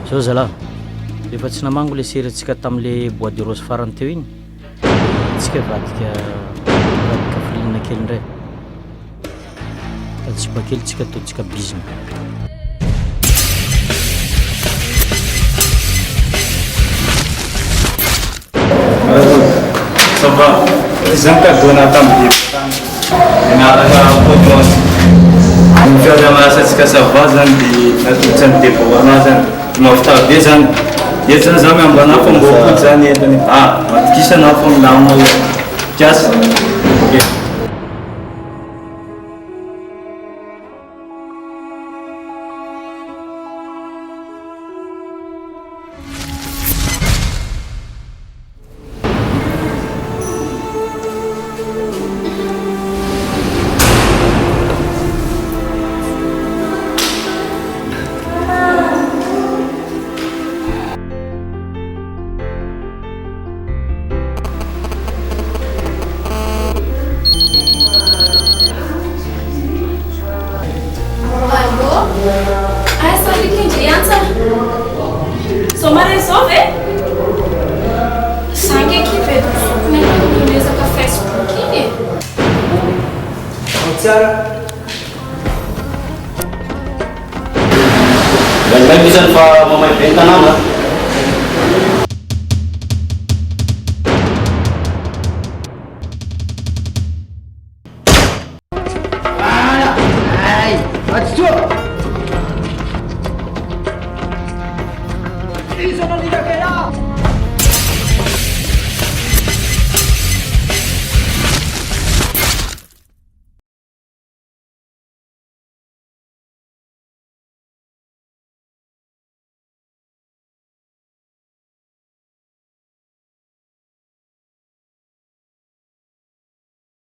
Zao zalahy, efa tsy namango le serantsika tamin'le bois de rose farany teo igny. Tsika vadika filinana kely indray. Tatsipa kely tsika ataontsika bizina. Ça va, zany cadeau natao miaraka pôtôny mifiavy asatsika sava zany dia natolotsany débord zany mahavita be zany eto zany za miambana fa mbôpody zany entany matokisana fa milamina kiasy. Somara resolve? Sangue aqui, Pedro. Como é que eu vou nessa café esse pouquinho? Tsara. Ganda bisa fa mamay benta nama. Isso não liga que